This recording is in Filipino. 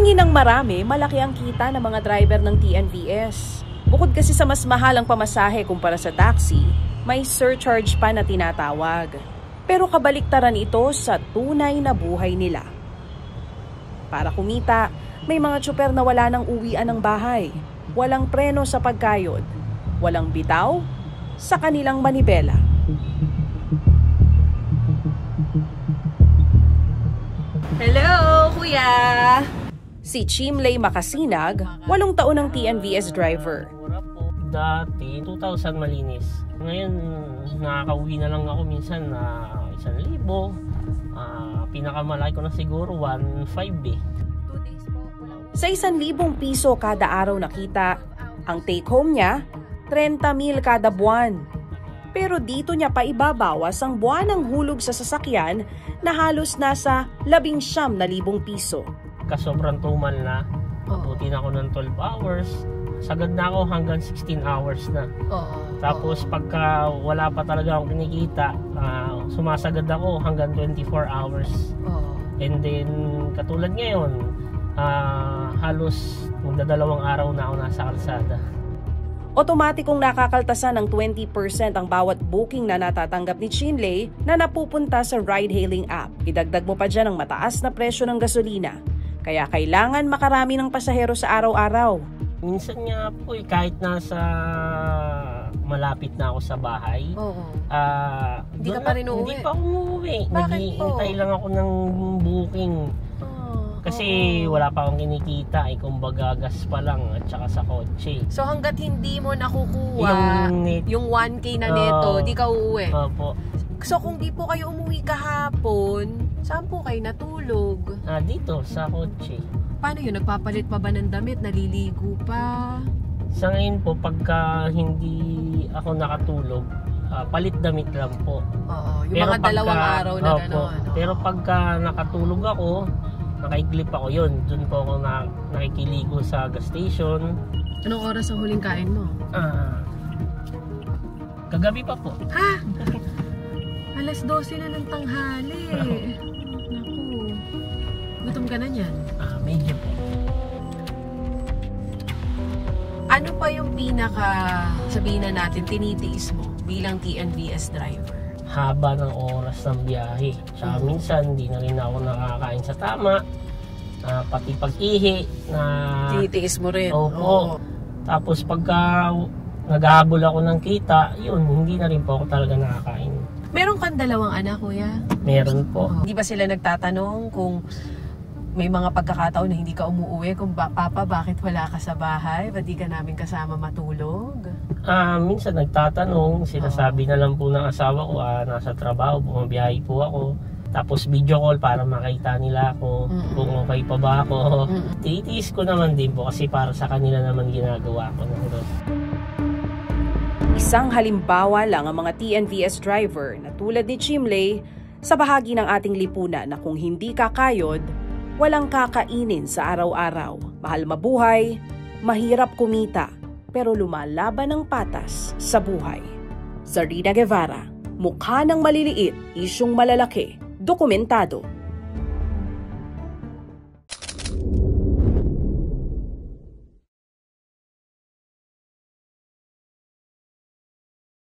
tingin ng marami, malaki ang kita ng mga driver ng TNVS. Bukod kasi sa mas mahal ang pamasahe kumpara sa taxi, may surcharge pa na tinatawag. Pero kabaliktaran ito sa tunay na buhay nila. Para kumita, may mga tsuper na wala nang uwian ng bahay, walang preno sa pagkayod, walang bitaw sa kanilang manibela. Hello, kuya! Si Chimley Makasinag, 8 taon ng TNVS driver. Dati, 2,000 malinis. Ngayon, nakakauwi na lang ako minsan na 1,000. Pinakamalaki ko na siguro 1,500 eh. Sa 1,000 piso kada araw nakita, ang take home niya, 30,000 kada buwan. Pero dito niya pa ibabawas ang buwanang hulog sa sasakyan na halos nasa 19,000 piso. Kasobrang tumal na, abutin ako ng 12 hours. Sagad na ako hanggang 16 hours na. Tapos pagka wala pa talaga akong kinikita, sumasagad ako hanggang 24 hours. And then katulad ngayon, halos magdadalawang araw na ako nasa kalsada. Otomatikong nakakaltasan ng 20% ang bawat booking na natatanggap ni Chimley na napupunta sa ride-hailing app. Idagdag mo pa dyan ang mataas na presyo ng gasolina. Kaya kailangan makarami ng pasahero sa araw-araw. Minsan nga po kahit nasa malapit na ako sa bahay, hindi ka pa rin uuwi? Hindi pa umuwi. Naghihintay lang ako ng booking. Kasi wala pa akong kinikita, kumbaga gas pa lang at saka sa kotse. So hanggat hindi mo nakukuha yung 1K na neto, di ka uuwi? Opo. So kung di po kayo umuwi kahapon, saan po kayo natulog? Dito, sa kotse. Paano yun? Nagpapalit pa ba ng damit? Naliligo pa? Sa ngayon po, pagka hindi ako nakatulog, palit damit lang po. Yung pero mga dalawang araw na gano'n. Pero pagka nakatulog ako, nakaiglip ako yun. Doon po ako nakikiligo sa gas station. Anong oras ang huling kain mo? Kagabi pa po. Ha? Alas 12 na ng tanghali. Naku. Gutom ka na niyan? Medyo po. Ano pa yung sabihin na natin, tinitiis mo bilang TNVS driver? Haba ng oras ng biyahe. Tsaka minsan, hindi na rin ako nakakain sa tama. Pati pag-ihi. Tinitiis mo rin? Opo. Tapos pagka naghahabol ako ng kita, yun, hindi na rin po ako talaga nakakain. Meron kang 2 anak, kuya? Meron po. Hindi ba sila nagtatanong kung may mga pagkakataon na hindi ka umuwi? Kung Papa, bakit wala ka sa bahay? Ba't di ka namin kasama matulog? Minsan nagtatanong, sinasabi na lang po ng asawa ko, nasa trabaho, bumabiyahe po ako. Tapos video call para makita nila ako kung okay pa ba ako. Titiis ko naman din po kasi para sa kanila naman ginagawa ko ng doon. Isang halimbawa lang ang mga TNVS driver na tulad ni Chimley sa bahagi ng ating lipunan na kung hindi kakayod, walang kakainin sa araw-araw. Mahal mabuhay, mahirap kumita, pero lumalaban ng patas sa buhay. Zarina Guevara, mukha ng maliliit, isyong malalaki, dokumentado.